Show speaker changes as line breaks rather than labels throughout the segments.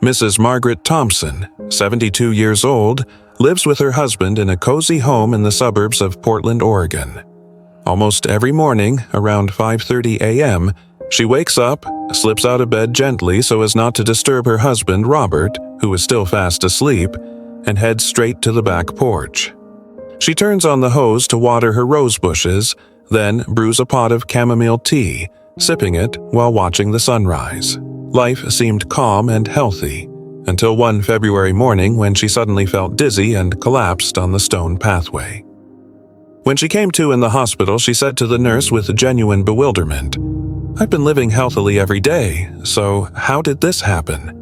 Mrs. Margaret Thompson, 72 years old, lives with her husband in a cozy home in the suburbs of Portland, Oregon. Almost every morning, around 5:30 a.m., she wakes up, slips out of bed gently so as not to disturb her husband, Robert, who is still fast asleep, and heads straight to the back porch. She turns on the hose to water her rose bushes, then brews a pot of chamomile tea, sipping it while watching the sunrise. Life seemed calm and healthy, until one February morning when she suddenly felt dizzy and collapsed on the stone pathway. When she came to in the hospital, she said to the nurse with genuine bewilderment, "I've been living healthily every day, so how did this happen?"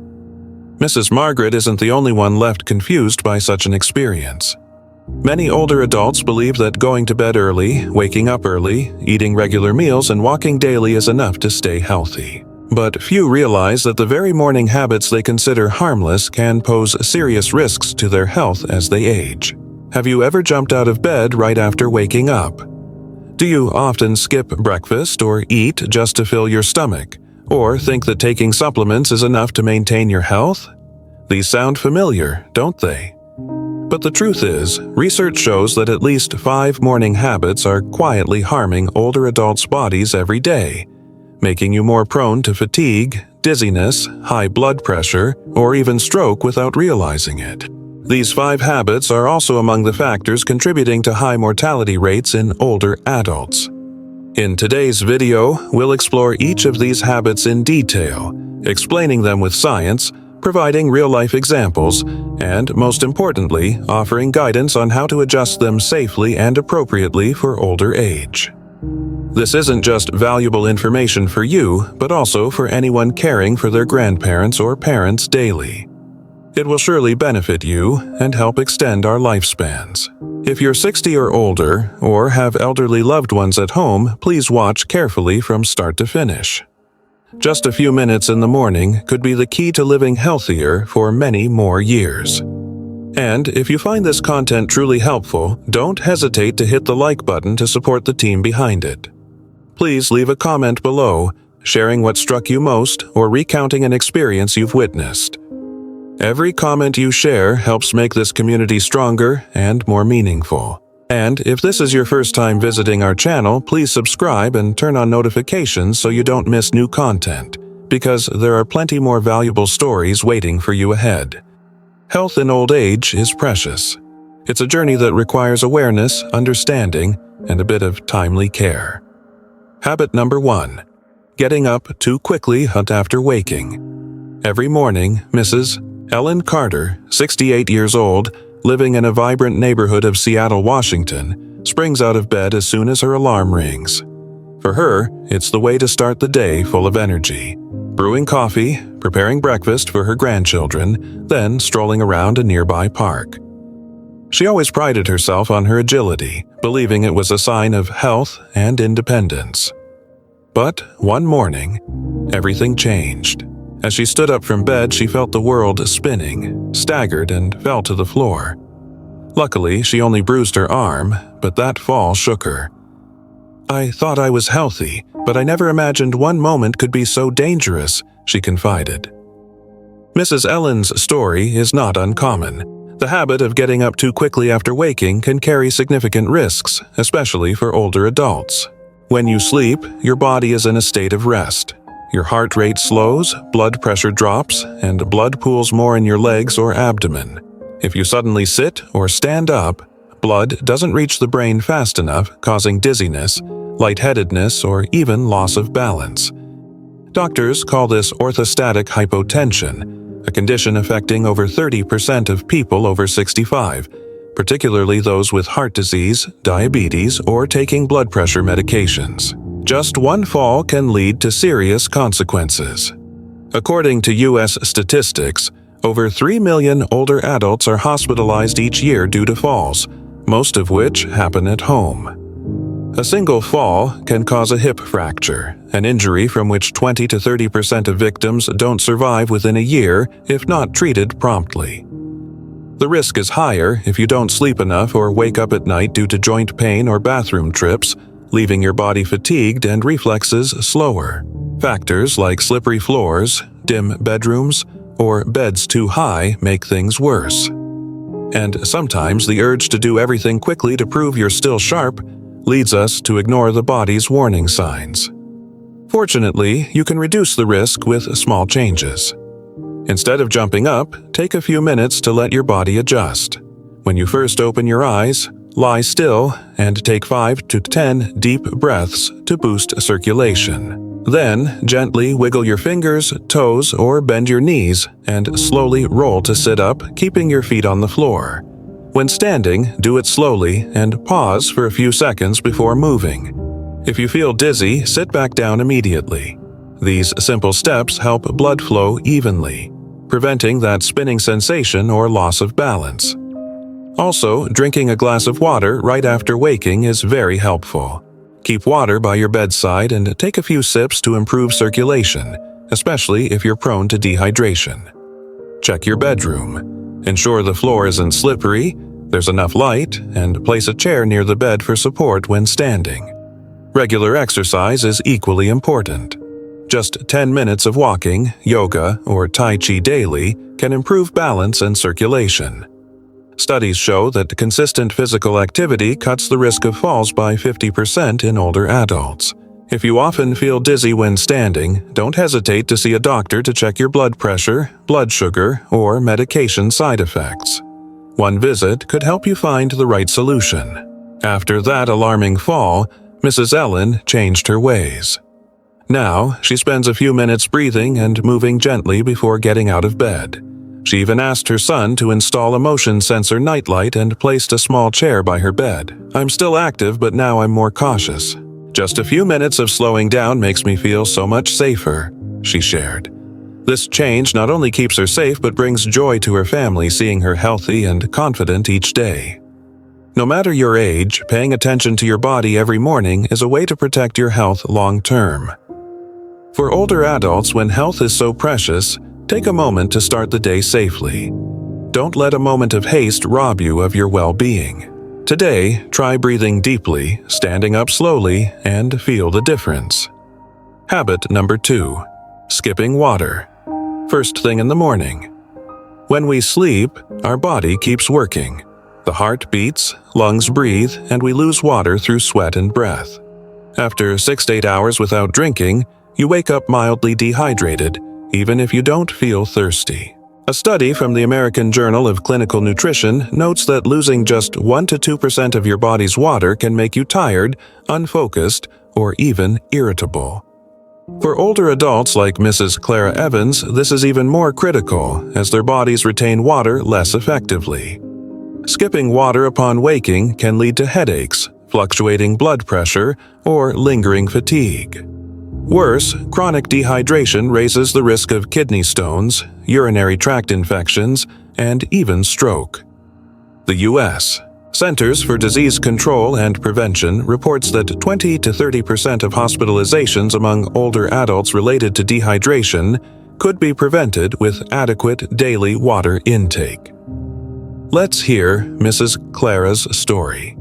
Mrs. Margaret isn't the only one left confused by such an experience. Many older adults believe that going to bed early, waking up early, eating regular meals, and walking daily is enough to stay healthy. But few realize that the very morning habits they consider harmless can pose serious risks to their health as they age. Have you ever jumped out of bed right after waking up? Do you often skip breakfast or eat just to fill your stomach, or think that taking supplements is enough to maintain your health? These sound familiar, don't they? But the truth is, research shows that at least 5 morning habits are quietly harming older adults' bodies every day, making you more prone to fatigue, dizziness, high blood pressure, or even stroke without realizing it. These 5 habits are also among the factors contributing to high mortality rates in older adults. In today's video, we'll explore each of these habits in detail, explaining them with science, providing real-life examples, and, most importantly, offering guidance on how to adjust them safely and appropriately for older age. This isn't just valuable information for you, but also for anyone caring for their grandparents or parents daily. It will surely benefit you and help extend our lifespans. If you're 60 or older, or have elderly loved ones at home, please watch carefully from start to finish. Just a few minutes in the morning could be the key to living healthier for many more years. And if you find this content truly helpful, don't hesitate to hit the like button to support the team behind it. Please leave a comment below, sharing what struck you most or recounting an experience you've witnessed. Every comment you share helps make this community stronger and more meaningful. And if this is your first time visiting our channel, please subscribe and turn on notifications so you don't miss new content, because there are plenty more valuable stories waiting for you ahead. Health in old age is precious. It's a journey that requires awareness, understanding, and a bit of timely care. Habit number 1. Getting up too quickly after waking. Every morning, Mrs. Ellen Carter, 68 years old, living in a vibrant neighborhood of Seattle, Washington, springs out of bed as soon as her alarm rings. For her, it's the way to start the day full of energy. Brewing coffee, preparing breakfast for her grandchildren, then strolling around a nearby park. She always prided herself on her agility, believing it was a sign of health and independence. But one morning, everything changed. As she stood up from bed, she felt the world spinning, staggered, and fell to the floor. Luckily, she only bruised her arm, but that fall shook her. "I thought I was healthy, but I never imagined one moment could be so dangerous," she confided. Mrs. Ellen's story is not uncommon. The habit of getting up too quickly after waking can carry significant risks, especially for older adults. When you sleep, your body is in a state of rest. Your heart rate slows, blood pressure drops, and blood pools more in your legs or abdomen. If you suddenly sit or stand up, blood doesn't reach the brain fast enough, causing dizziness, lightheadedness, or even loss of balance. Doctors call this orthostatic hypotension, a condition affecting over 30% of people over 65, particularly those with heart disease, diabetes, or taking blood pressure medications. Just one fall can lead to serious consequences. According to U.S. statistics, over 3 million older adults are hospitalized each year due to falls, most of which happen at home. A single fall can cause a hip fracture, an injury from which 20 to 30% of victims don't survive within a year if not treated promptly. The risk is higher if you don't sleep enough or wake up at night due to joint pain or bathroom trips, leaving your body fatigued and reflexes slower. Factors like slippery floors, dim bedrooms, or beds too high make things worse. And sometimes the urge to do everything quickly to prove you're still sharp leads us to ignore the body's warning signs. Fortunately, you can reduce the risk with small changes. Instead of jumping up, take a few minutes to let your body adjust. When you first open your eyes, lie still and take 5 to 10 deep breaths to boost circulation. Then, gently wiggle your fingers, toes, or bend your knees and slowly roll to sit up, keeping your feet on the floor. When standing, do it slowly and pause for a few seconds before moving. If you feel dizzy, sit back down immediately. These simple steps help blood flow evenly, preventing that spinning sensation or loss of balance. Also, drinking a glass of water right after waking is very helpful. Keep water by your bedside and take a few sips to improve circulation, especially if you're prone to dehydration. Check your bedroom. Ensure the floor isn't slippery, there's enough light, and place a chair near the bed for support when standing. Regular exercise is equally important. Just 10 minutes of walking, yoga, or Tai Chi daily can improve balance and circulation. Studies show that consistent physical activity cuts the risk of falls by 50% in older adults. If you often feel dizzy when standing, don't hesitate to see a doctor to check your blood pressure, blood sugar, or medication side effects. One visit could help you find the right solution. After that alarming fall, Mrs. Ellen changed her ways. Now, she spends a few minutes breathing and moving gently before getting out of bed. She even asked her son to install a motion sensor nightlight and placed a small chair by her bed. "I'm still active, but now I'm more cautious. Just a few minutes of slowing down makes me feel so much safer," she shared. This change not only keeps her safe but brings joy to her family seeing her healthy and confident each day. No matter your age, paying attention to your body every morning is a way to protect your health long term. For older adults, when health is so precious, take a moment to start the day safely. Don't let a moment of haste rob you of your well-being. Today, try breathing deeply, standing up slowly, and feel the difference. Habit number 2. Skipping water. First thing in the morning. When we sleep, our body keeps working. The heart beats, lungs breathe, and we lose water through sweat and breath. After 6 to 8 hours without drinking, you wake up mildly dehydrated, even if you don't feel thirsty. A study from the American Journal of Clinical Nutrition notes that losing just 1 to 2% of your body's water can make you tired, unfocused, or even irritable. For older adults like Mrs. Clara Evans, this is even more critical, as their bodies retain water less effectively. Skipping water upon waking can lead to headaches, fluctuating blood pressure, or lingering fatigue. Worse, chronic dehydration raises the risk of kidney stones, urinary tract infections, and even stroke. The U.S. Centers for Disease Control and Prevention reports that 20 to 30% of hospitalizations among older adults related to dehydration could be prevented with adequate daily water intake. Let's hear Mrs. Clara's story.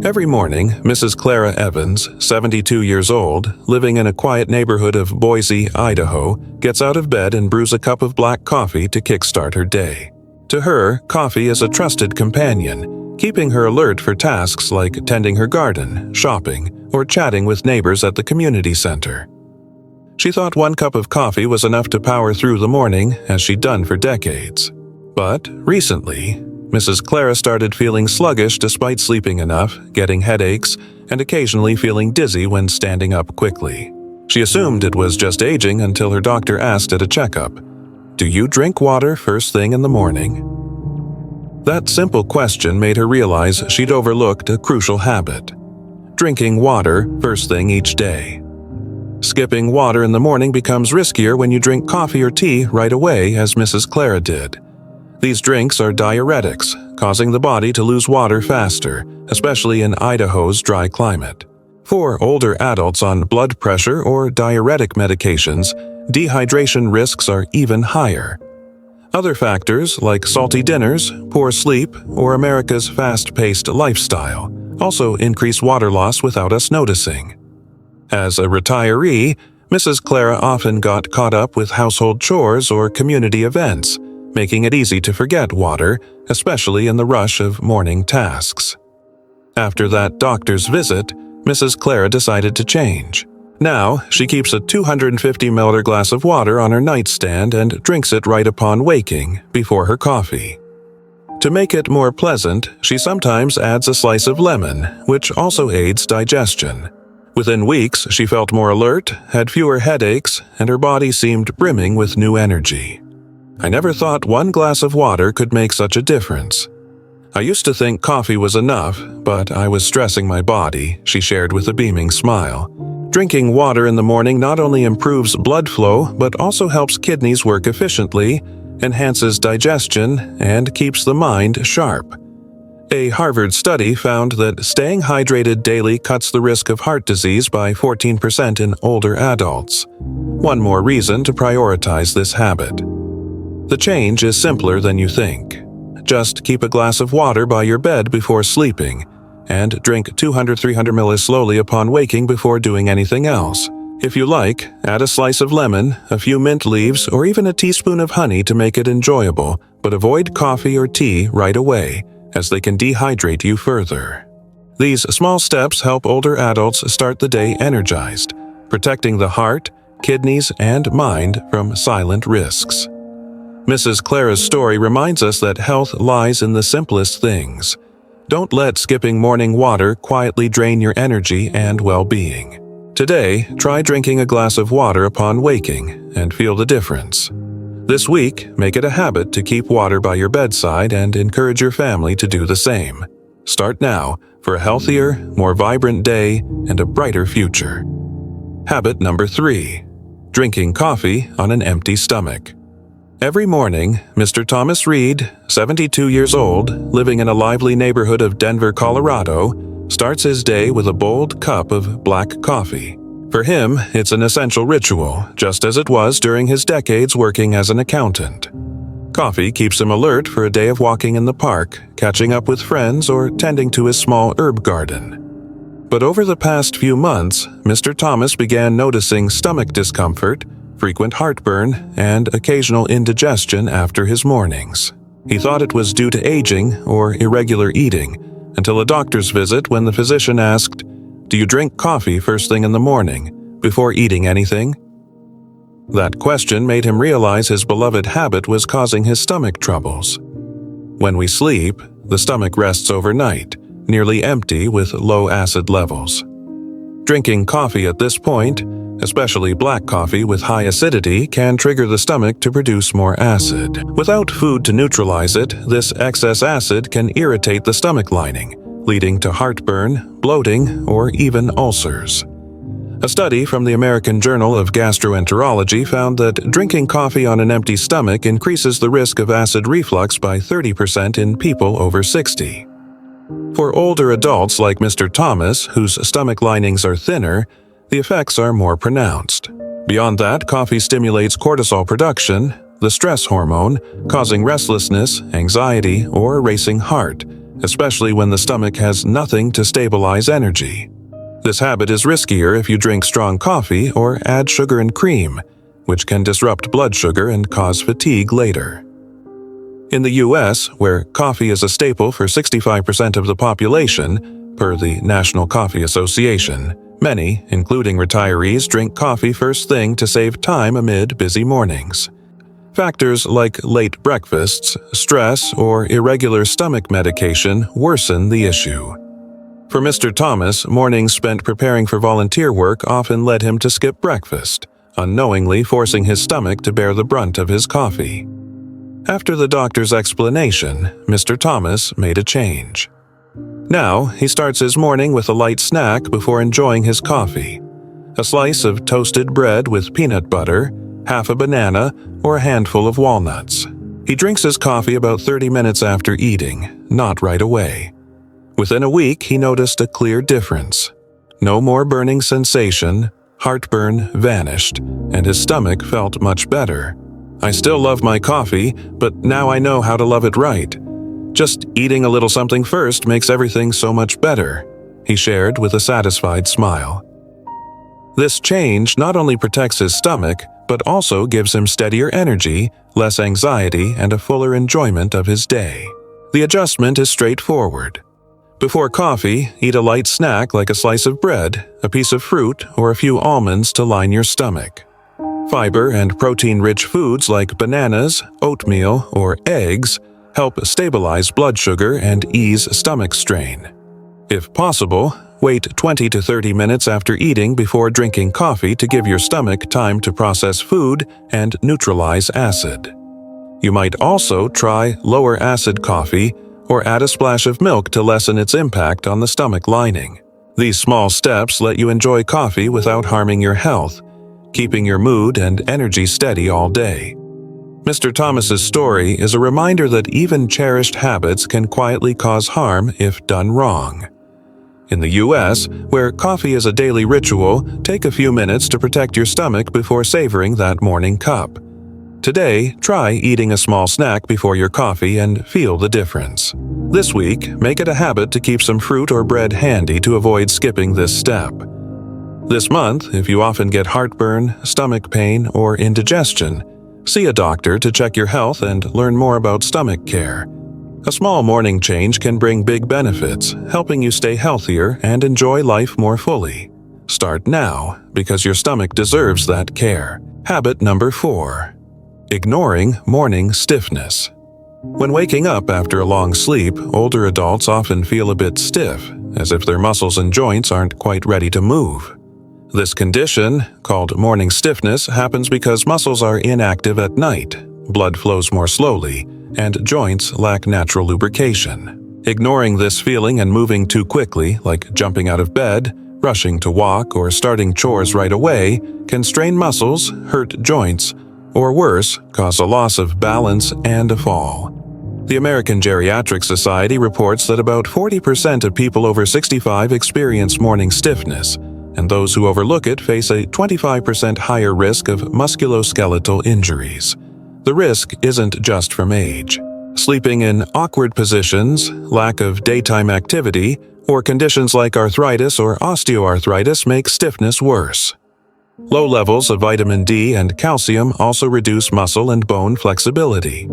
Every morning, Mrs. Clara Evans, 72 years old, living in a quiet neighborhood of Boise, Idaho, gets out of bed and brews a cup of black coffee to kickstart her day. To her, coffee is a trusted companion, keeping her alert for tasks like tending her garden, shopping, or chatting with neighbors at the community center. She thought 1 cup of coffee was enough to power through the morning, as she'd done for decades. But recently, Mrs. Clara started feeling sluggish despite sleeping enough, getting headaches, and occasionally feeling dizzy when standing up quickly. She assumed it was just aging until her doctor asked at a checkup, "Do you drink water first thing in the morning?" That simple question made her realize she'd overlooked a crucial habit: drinking water first thing each day. Skipping water in the morning becomes riskier when you drink coffee or tea right away, as Mrs. Clara did. These drinks are diuretics, causing the body to lose water faster, especially in Idaho's dry climate. For older adults on blood pressure or diuretic medications, dehydration risks are even higher. Other factors like salty dinners, poor sleep, or America's fast-paced lifestyle also increase water loss without us noticing. As a retiree, Mrs. Clara often got caught up with household chores or community events, making it easy to forget water, especially in the rush of morning tasks. After that doctor's visit, Mrs. Clara decided to change. Now, she keeps a 250 ml glass of water on her nightstand and drinks it right upon waking, before her coffee. To make it more pleasant, she sometimes adds a slice of lemon, which also aids digestion. Within weeks, she felt more alert, had fewer headaches, and her body seemed brimming with new energy. I never thought one glass of water could make such a difference. I used to think coffee was enough, but I was stressing my body, she shared with a beaming smile. Drinking water in the morning not only improves blood flow, but also helps kidneys work efficiently, enhances digestion, and keeps the mind sharp. A Harvard study found that staying hydrated daily cuts the risk of heart disease by 14% in older adults. One more reason to prioritize this habit. The change is simpler than you think. Just keep a glass of water by your bed before sleeping, and drink 200-300 ml slowly upon waking before doing anything else. If you like, add a slice of lemon, a few mint leaves, or even a teaspoon of honey to make it enjoyable, but avoid coffee or tea right away, as they can dehydrate you further. These small steps help older adults start the day energized, protecting the heart, kidneys, and mind from silent risks. Mrs. Clara's story reminds us that health lies in the simplest things. Don't let skipping morning water quietly drain your energy and well-being. Today, try drinking a glass of water upon waking and feel the difference. This week, make it a habit to keep water by your bedside and encourage your family to do the same. Start now for a healthier, more vibrant day and a brighter future. Habit number 3. Drinking coffee on an empty stomach. Every morning, Mr. Thomas Reed, 72 years old, living in a lively neighborhood of Denver, Colorado, starts his day with a bold cup of black coffee. For him, it's an essential ritual, just as it was during his decades working as an accountant. Coffee keeps him alert for a day of walking in the park, catching up with friends, or tending to his small herb garden. But over the past few months, Mr. Thomas began noticing stomach discomfort, frequent heartburn, and occasional indigestion after his mornings. He thought it was due to aging or irregular eating, until a doctor's visit when the physician asked, "Do you drink coffee first thing in the morning, before eating anything?" That question made him realize his beloved habit was causing his stomach troubles. When we sleep, the stomach rests overnight, nearly empty with low acid levels. Drinking coffee at this point, especially black coffee with high acidity, can trigger the stomach to produce more acid. Without food to neutralize it, this excess acid can irritate the stomach lining, leading to heartburn, bloating, or even ulcers. A study from the American Journal of Gastroenterology found that drinking coffee on an empty stomach increases the risk of acid reflux by 30% in people over 60. For older adults like Mr. Thomas, whose stomach linings are thinner, the effects are more pronounced. Beyond that, coffee stimulates cortisol production, the stress hormone, causing restlessness, anxiety, or a racing heart, especially when the stomach has nothing to stabilize energy. This habit is riskier if you drink strong coffee or add sugar and cream, which can disrupt blood sugar and cause fatigue later. In the U.S., where coffee is a staple for 65% of the population, per the National Coffee Association, many, including retirees, drink coffee first thing to save time amid busy mornings. Factors like late breakfasts, stress, or irregular stomach medication worsen the issue. For Mr. Thomas, mornings spent preparing for volunteer work often led him to skip breakfast, unknowingly forcing his stomach to bear the brunt of his coffee. After the doctor's explanation, Mr. Thomas made a change. Now, he starts his morning with a light snack before enjoying his coffee. A slice of toasted bread with peanut butter, half a banana, or a handful of walnuts. He drinks his coffee about 30 minutes after eating, not right away. Within a week, he noticed a clear difference. No more burning sensation, heartburn vanished, and his stomach felt much better. "I still love my coffee, but now I know how to love it right. Just eating a little something first makes everything so much better," he shared with a satisfied smile. This change not only protects his stomach, but also gives him steadier energy, less anxiety, and a fuller enjoyment of his day. The adjustment is straightforward. Before coffee, eat a light snack like a slice of bread, a piece of fruit, or a few almonds to line your stomach. Fiber and protein-rich foods like bananas, oatmeal, or eggs help stabilize blood sugar and ease stomach strain. If possible, wait 20 to 30 minutes after eating before drinking coffee to give your stomach time to process food and neutralize acid. You might also try lower acid coffee or add a splash of milk to lessen its impact on the stomach lining. These small steps let you enjoy coffee without harming your health, keeping your mood and energy steady all day. Mr. Thomas's story is a reminder that even cherished habits can quietly cause harm if done wrong. In the U.S., where coffee is a daily ritual, take a few minutes to protect your stomach before savoring that morning cup. Today, try eating a small snack before your coffee and feel the difference. This week, make it a habit to keep some fruit or bread handy to avoid skipping this step. This month, if you often get heartburn, stomach pain, or indigestion, see a doctor to check your health and learn more about stomach care. A small morning change can bring big benefits, helping you stay healthier and enjoy life more fully. Start now, because your stomach deserves that care. Habit number 4. Ignoring morning stiffness. When waking up after a long sleep, older adults often feel a bit stiff, as if their muscles and joints aren't quite ready to move. This condition, called morning stiffness, happens because muscles are inactive at night, blood flows more slowly, and joints lack natural lubrication. Ignoring this feeling and moving too quickly, like jumping out of bed, rushing to walk, or starting chores right away, can strain muscles, hurt joints, or worse, cause a loss of balance and a fall. The American Geriatric Society reports that about 40% of people over 65 experience morning stiffness, and those who overlook it face a 25% higher risk of musculoskeletal injuries. The risk isn't just from age. Sleeping in awkward positions, lack of daytime activity, or conditions like arthritis or osteoarthritis make stiffness worse. Low levels of vitamin D and calcium also reduce muscle and bone flexibility.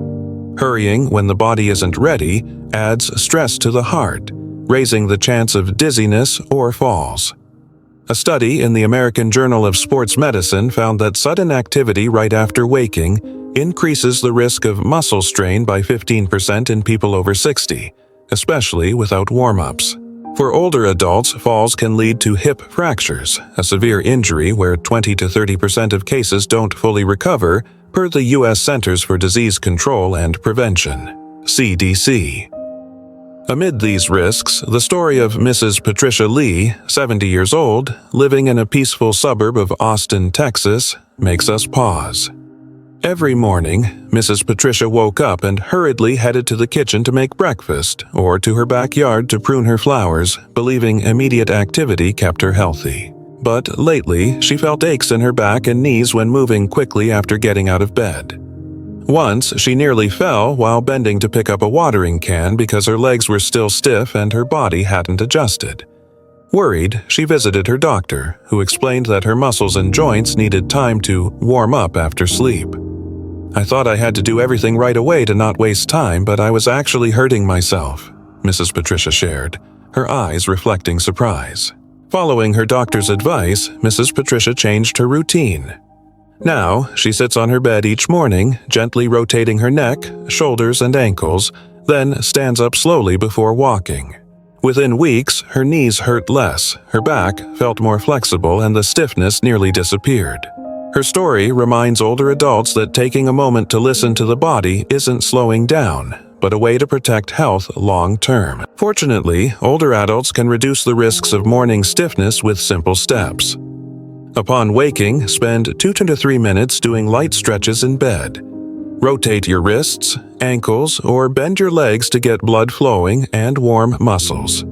Hurrying when the body isn't ready adds stress to the heart, raising the chance of dizziness or falls. A study in the American Journal of Sports Medicine found that sudden activity right after waking increases the risk of muscle strain by 15% in people over 60, especially without warm-ups. For older adults, falls can lead to hip fractures, a severe injury where 20 to 30% of cases don't fully recover, per the U.S. Centers for Disease Control and Prevention, CDC. Amid these risks, the story of Mrs. Patricia Lee, 70 years old, living in a peaceful suburb of Austin, Texas, makes us pause. Every morning, Mrs. Patricia woke up and hurriedly headed to the kitchen to make breakfast or to her backyard to prune her flowers, believing immediate activity kept her healthy. But lately, she felt aches in her back and knees when moving quickly after getting out of bed. Once, she nearly fell while bending to pick up a watering can because her legs were still stiff and her body hadn't adjusted. Worried, she visited her doctor, who explained that her muscles and joints needed time to warm up after sleep. "I thought I had to do everything right away to not waste time, but I was actually hurting myself," Mrs. Patricia shared, her eyes reflecting surprise. Following her doctor's advice, Mrs. Patricia changed her routine. Now, she sits on her bed each morning, gently rotating her neck, shoulders, and ankles, then stands up slowly before walking. Within weeks, her knees hurt less, her back felt more flexible, and the stiffness nearly disappeared. Her story reminds older adults that taking a moment to listen to the body isn't slowing down, but a way to protect health long term. Fortunately, older adults can reduce the risks of morning stiffness with simple steps. Upon waking, spend 2 to 3 minutes doing light stretches in bed. Rotate your wrists, ankles, or bend your legs to get blood flowing and warm muscles.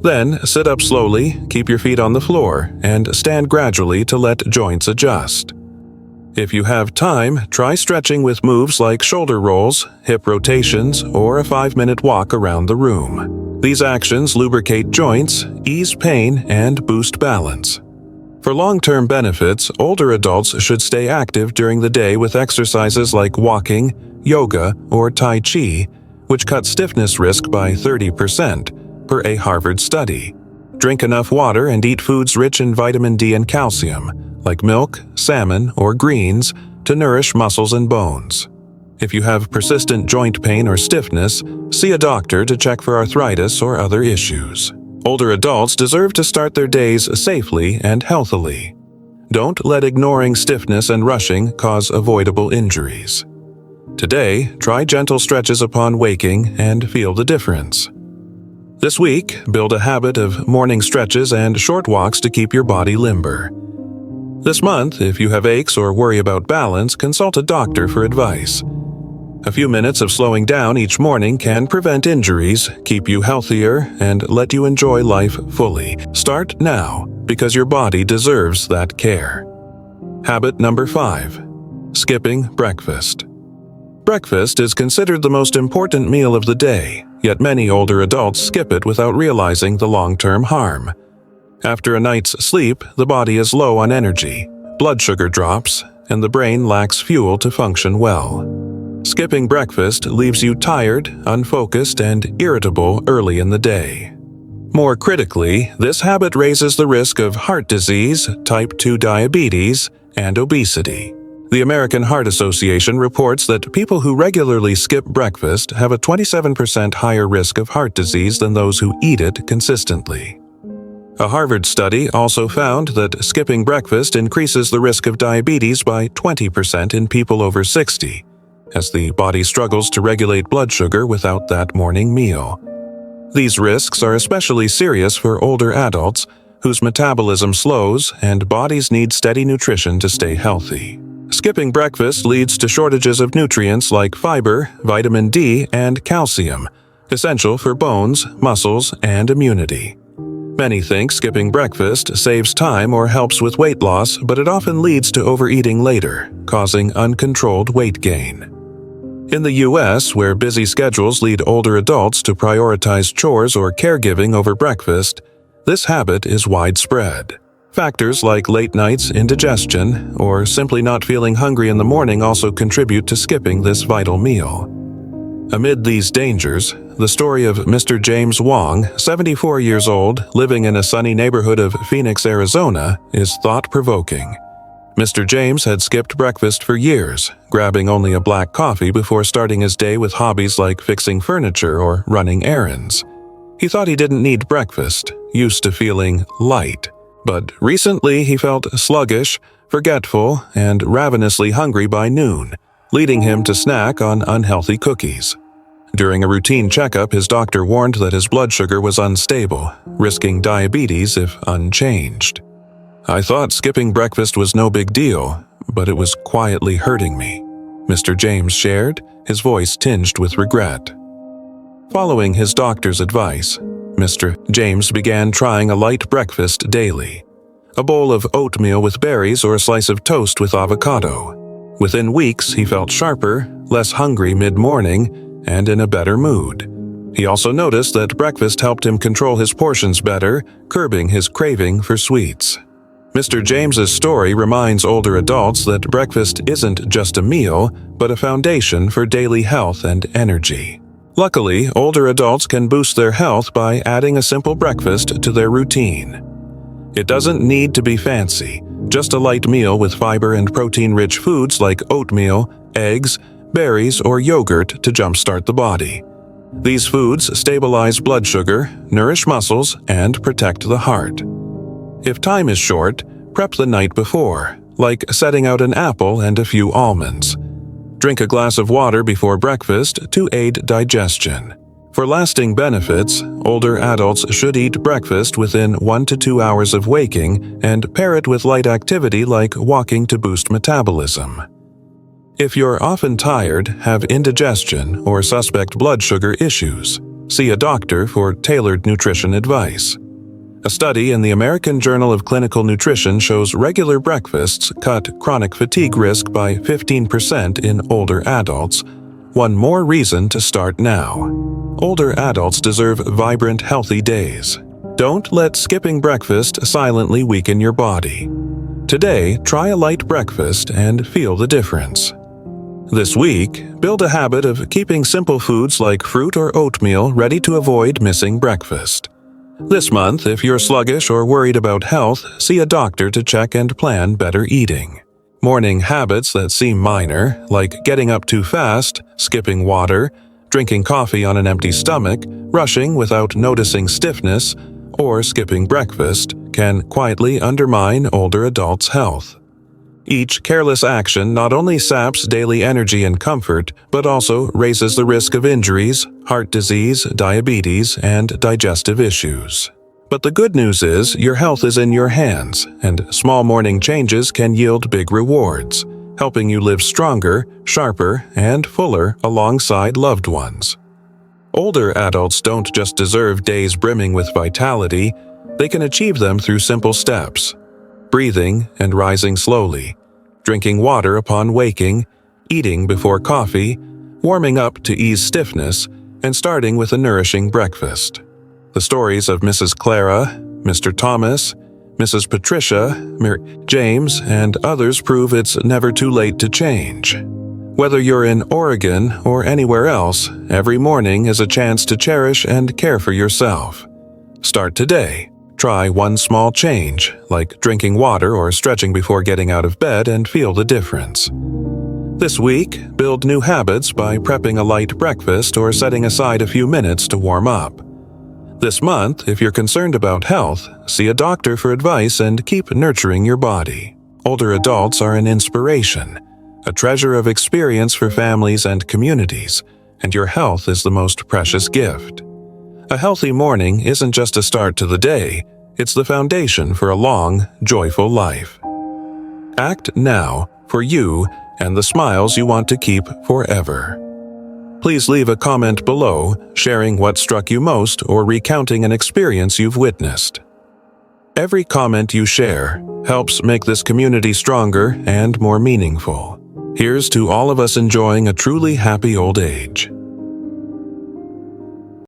Then, sit up slowly, keep your feet on the floor, and stand gradually to let joints adjust. If you have time, try stretching with moves like shoulder rolls, hip rotations, or a 5-minute walk around the room. These actions lubricate joints, ease pain, and boost balance. For long-term benefits, older adults should stay active during the day with exercises like walking, yoga, or Tai Chi, which cut stiffness risk by 30%, per a Harvard study. Drink enough water and eat foods rich in vitamin D and calcium, like milk, salmon, or greens, to nourish muscles and bones. If you have persistent joint pain or stiffness, see a doctor to check for arthritis or other issues. Older adults deserve to start their days safely and healthily. Don't let ignoring stiffness and rushing cause avoidable injuries. Today, try gentle stretches upon waking and feel the difference. This week, build a habit of morning stretches and short walks to keep your body limber. This month, if you have aches or worry about balance, consult a doctor for advice. A few minutes of slowing down each morning can prevent injuries, keep you healthier, and let you enjoy life fully. Start now, because your body deserves that care. Habit number 5. Skipping breakfast. Breakfast is considered the most important meal of the day, yet many older adults skip it without realizing the long-term harm. After a night's sleep, the body is low on energy, blood sugar drops, and the brain lacks fuel to function well. Skipping breakfast leaves you tired, unfocused, and irritable early in the day. More critically, this habit raises the risk of heart disease, type 2 diabetes, and obesity. The American Heart Association reports that people who regularly skip breakfast have a 27% higher risk of heart disease than those who eat it consistently. A Harvard study also found that skipping breakfast increases the risk of diabetes by 20% in people over 60. As the body struggles to regulate blood sugar without that morning meal. These risks are especially serious for older adults whose metabolism slows and bodies need steady nutrition to stay healthy. Skipping breakfast leads to shortages of nutrients like fiber, vitamin D, and calcium, essential for bones, muscles, and immunity. Many think skipping breakfast saves time or helps with weight loss, but it often leads to overeating later, causing uncontrolled weight gain. In the U.S., where busy schedules lead older adults to prioritize chores or caregiving over breakfast, this habit is widespread. Factors like late nights, indigestion, or simply not feeling hungry in the morning also contribute to skipping this vital meal. Amid these dangers, the story of Mr. James Wong, 74 years old, living in a sunny neighborhood of Phoenix, Arizona, is thought-provoking. Mr. James had skipped breakfast for years, grabbing only a black coffee before starting his day with hobbies like fixing furniture or running errands. He thought he didn't need breakfast, used to feeling light. But recently he felt sluggish, forgetful, and ravenously hungry by noon, leading him to snack on unhealthy cookies. During a routine checkup, his doctor warned that his blood sugar was unstable, risking diabetes if unchanged. I thought skipping breakfast was no big deal, but it was quietly hurting me, Mr. James shared, his voice tinged with regret. Following his doctor's advice, Mr. James began trying a light breakfast daily, a bowl of oatmeal with berries or a slice of toast with avocado. Within weeks, he felt sharper, less hungry mid-morning, and in a better mood. He also noticed that breakfast helped him control his portions better, curbing his craving for sweets. Mr. James's story reminds older adults that breakfast isn't just a meal, but a foundation for daily health and energy. Luckily, older adults can boost their health by adding a simple breakfast to their routine. It doesn't need to be fancy, just a light meal with fiber and protein-rich foods like oatmeal, eggs, berries, or yogurt to jumpstart the body. These foods stabilize blood sugar, nourish muscles, and protect the heart. If time is short, prep the night before, like setting out an apple and a few almonds. Drink a glass of water before breakfast to aid digestion. For lasting benefits, older adults should eat breakfast within 1 to 2 hours of waking and pair it with light activity like walking to boost metabolism. If you're often tired, have indigestion, or suspect blood sugar issues, see a doctor for tailored nutrition advice. A study in the American Journal of Clinical Nutrition shows regular breakfasts cut chronic fatigue risk by 15% in older adults. One more reason to start now. Older adults deserve vibrant, healthy days. Don't let skipping breakfast silently weaken your body. Today, try a light breakfast and feel the difference. This week, build a habit of keeping simple foods like fruit or oatmeal ready to avoid missing breakfast. This month, if you're sluggish or worried about health, see a doctor to check and plan better eating. Morning habits that seem minor, like getting up too fast, skipping water, drinking coffee on an empty stomach, rushing without noticing stiffness, or skipping breakfast, can quietly undermine older adults' health. Each careless action not only saps daily energy and comfort, but also raises the risk of injuries, heart disease, diabetes, and digestive issues. But the good news is your health is in your hands, and small morning changes can yield big rewards, helping you live stronger, sharper, and fuller alongside loved ones. Older adults don't just deserve days brimming with vitality, they can achieve them through simple steps: breathing and rising slowly, drinking water upon waking, eating before coffee, warming up to ease stiffness, and starting with a nourishing breakfast. The stories of Mrs. Clara, Mr. Thomas, Mrs. Patricia, James, and others prove it's never too late to change. Whether you're in Oregon or anywhere else, every morning is a chance to cherish and care for yourself. Start today. Try one small change, like drinking water or stretching before getting out of bed, and feel the difference. This week, build new habits by prepping a light breakfast or setting aside a few minutes to warm up. This month, if you're concerned about health, see a doctor for advice and keep nurturing your body. Older adults are an inspiration, a treasure of experience for families and communities, and your health is the most precious gift. A healthy morning isn't just a start to the day, it's the foundation for a long, joyful life. Act now for you and the smiles you want to keep forever. Please leave a comment below, sharing what struck you most or recounting an experience you've witnessed. Every comment you share helps make this community stronger and more meaningful. Here's to all of us enjoying a truly happy old age.